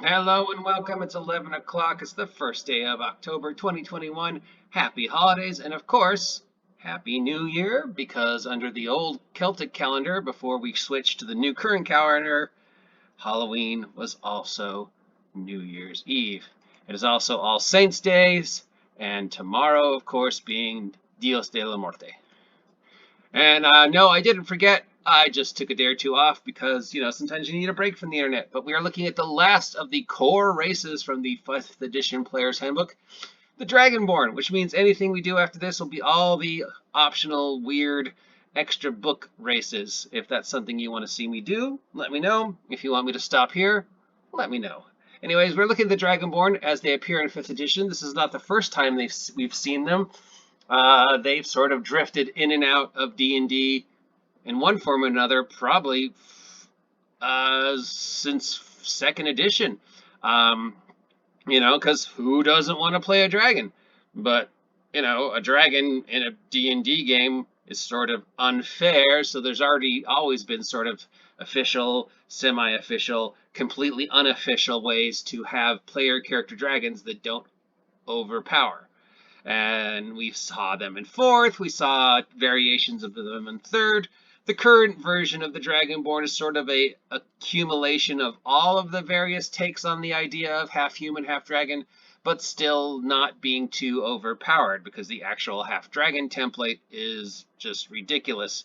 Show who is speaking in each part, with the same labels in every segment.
Speaker 1: Hello and welcome. It's 11 o'clock. It's the first day of October 2021. Happy holidays and, of course, Happy New Year because under the old Celtic calendar, before we switched to the new current calendar, Halloween was also New Year's Eve. It is also All Saints' Days, and tomorrow, of course, being Dios de la Muerte. And no, I didn't forget. I just took a day or two off because, sometimes you need a break from the internet. But we are looking at the last of the core races from the 5th edition Player's Handbook, the Dragonborn, which means anything we do after this will be all the optional, weird, extra book races. If that's something you want to see me do, let me know. If you want me to stop here, let me know. Anyways, we're looking at the Dragonborn as they appear in 5th edition. This is not the first time we've seen them. They've sort of drifted in and out of D&D in one form or another, probably since 2nd edition. Because who doesn't want to play a dragon? But, a dragon in a D&D game is sort of unfair, so there's already always been sort of official, semi-official, completely unofficial ways to have player character dragons that don't overpower. And we saw them in 4th, we saw variations of them in 3rd. The current version of the Dragonborn is sort of a accumulation of all of the various takes on the idea of half human, half dragon, but still not being too overpowered because the actual half dragon template is just ridiculous.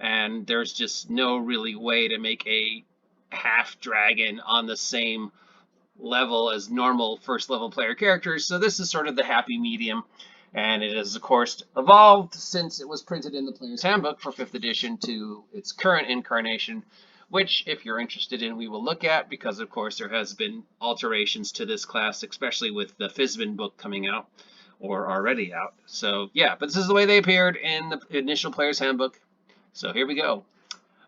Speaker 1: And there's just no really way to make a half dragon on the same level as normal first level player characters. So this is sort of the happy medium. And it has, of course, evolved since it was printed in the Player's Handbook for 5th edition to its current incarnation, which, if you're interested in, we will look at because, of course, there has been alterations to this class, especially with the Fizbin book coming out or already out. So, yeah, but this is the way they appeared in the initial Player's Handbook. So here we go.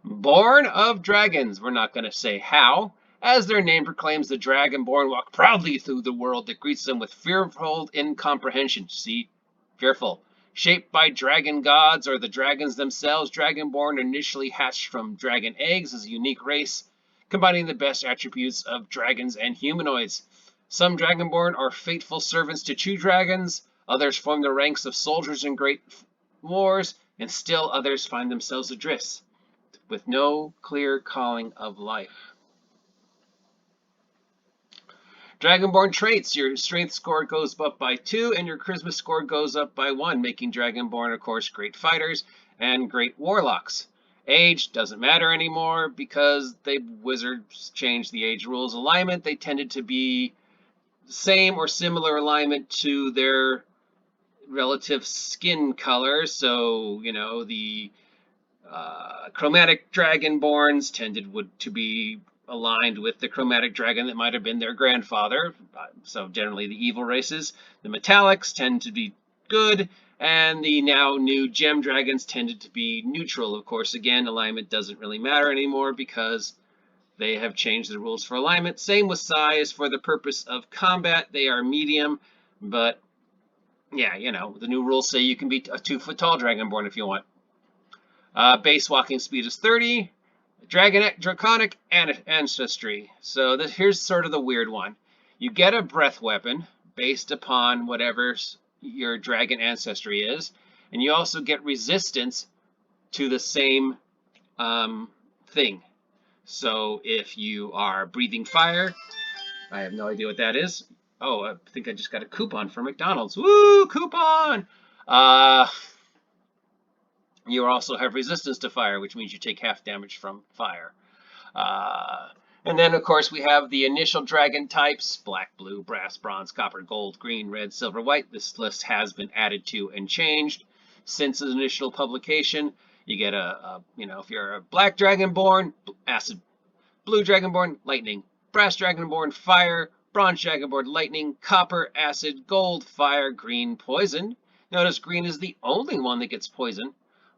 Speaker 1: Born of Dragons. We're not going to say how. As their name proclaims, the Dragonborn walk proudly through the world that greets them with fearful incomprehension. See? Fearful. Shaped by dragon gods or the dragons themselves, Dragonborn initially hatched from dragon eggs as a unique race, combining the best attributes of dragons and humanoids. Some Dragonborn are faithful servants to true dragons, others form the ranks of soldiers in great wars, and still others find themselves adrift, with no clear calling of life. Dragonborn Traits. Your strength score goes up by 2 and your charisma score goes up by 1, making Dragonborn, of course, great fighters and great warlocks. Age doesn't matter anymore because wizards changed the age rules. Alignment, they tended to be same or similar alignment to their relative skin color. So, the chromatic Dragonborns tended to be aligned with the chromatic dragon that might have been their grandfather. So generally the evil races. The metallics tend to be good, and the now new gem dragons tended to be neutral. Of course, again, alignment doesn't really matter anymore because they have changed the rules for alignment. Same with size. For the purpose of combat, they are medium, but yeah, the new rules say you can be a 2-foot tall Dragonborn if you want. Base walking speed is 30. Draconic ancestry. So here's sort of the weird one. You get a breath weapon based upon whatever your dragon ancestry is, and you also get resistance to the same thing. So if you are breathing fire, I have no idea what that is. Oh, I think I just got a coupon for McDonald's. Woo, coupon! You also have resistance to fire, which means you take half damage from fire. And then, of course, we have the initial dragon types: black, blue, brass, bronze, copper, gold, green, red, silver, white. This list has been added to and changed since the initial publication. You get if you're a black Dragonborn, acid; blue Dragonborn, lightning; brass Dragonborn, fire; bronze Dragonborn, lightning; copper, acid; gold, fire; green, poison. Notice green is the only one that gets poison.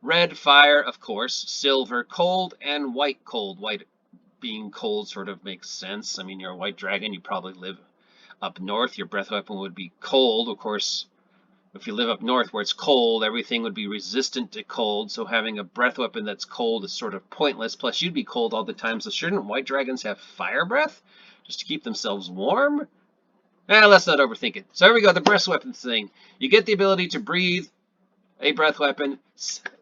Speaker 1: Red, fire, of course; silver, cold; and white, cold. White being cold sort of makes sense. I mean, you're a white dragon, you probably live up north. Your breath weapon would be cold. Of course, if you live up north where it's cold, everything would be resistant to cold. So having a breath weapon that's cold is sort of pointless. Plus, you'd be cold all the time. So shouldn't white dragons have fire breath? just to keep themselves warm? Let's not overthink it. So here we go, the breath weapons thing. You get the ability to breathe a breath weapon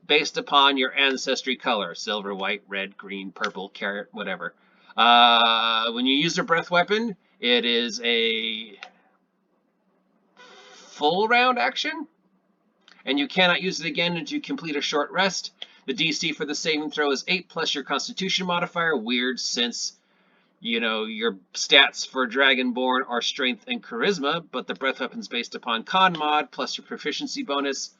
Speaker 1: based upon your ancestry color: silver, white, red, green, purple, carrot, whatever. When you use a breath weapon, it is a full round action, and you cannot use it again until you complete a short rest. The DC for the saving throw is 8 plus your Constitution modifier. Weird, since your stats for Dragonborn are Strength and Charisma, but the breath weapon's based upon Con mod plus your proficiency bonus.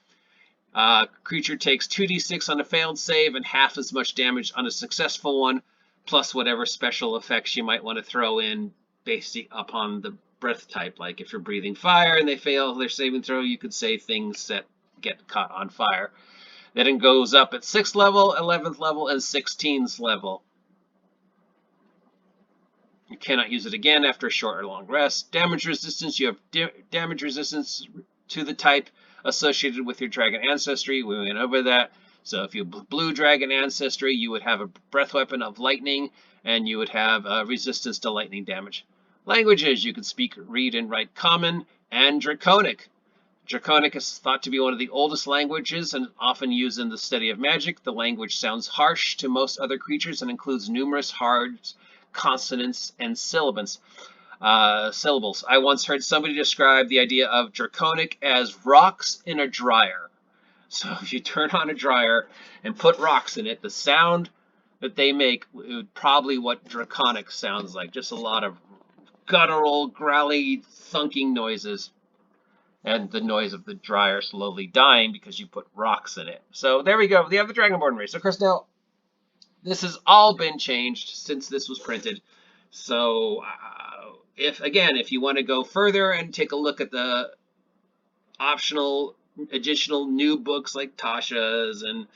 Speaker 1: Creature takes 2d6 on a failed save and half as much damage on a successful one, plus whatever special effects you might want to throw in based upon the breath type. Like if you're breathing fire and they fail their saving throw, you could say things that get caught on fire. Then it goes up at 6th level, 11th level, and 16th level. You cannot use it again after a short or long rest. Damage resistance, you have damage resistance to the type associated with your dragon ancestry. We went over that. So if you blue dragon ancestry, you would have a breath weapon of lightning, and you would have resistance to lightning damage. Languages, you can speak, read, and write Common and Draconic. Draconic is thought to be one of the oldest languages and often used in the study of magic. The language sounds harsh to most other creatures and includes numerous hard consonants and syllables. I once heard somebody describe the idea of Draconic as rocks in a dryer. So if you turn on a dryer and put rocks in it, the sound that they make is probably what Draconic sounds like. Just a lot of guttural, growly, thunking noises. And the noise of the dryer slowly dying because you put rocks in it. So there we go. We have the Dragonborn race. Of course, now, this has all been changed since this was printed. So if you want to go further and take a look at the optional, additional new books like Tasha's and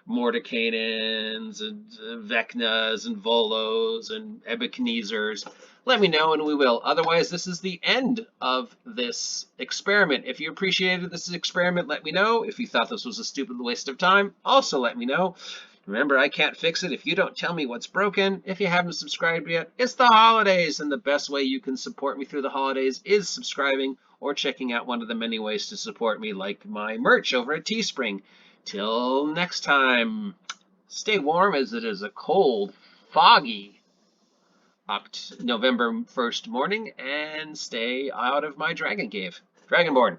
Speaker 1: Mordenkainen's and Vecna's and Volo's and Ebichnezer's, let me know and we will. Otherwise, this is the end of this experiment. If you appreciated this experiment, let me know. If you thought this was a stupid waste of time, also let me know. Remember, I can't fix it if you don't tell me what's broken. If you haven't subscribed yet, it's the holidays, and the best way you can support me through the holidays is subscribing or checking out one of the many ways to support me, like my merch over at Teespring. Till next time, stay warm as it is a cold, foggy November 1st morning, and stay out of my dragon cave. Dragonborn.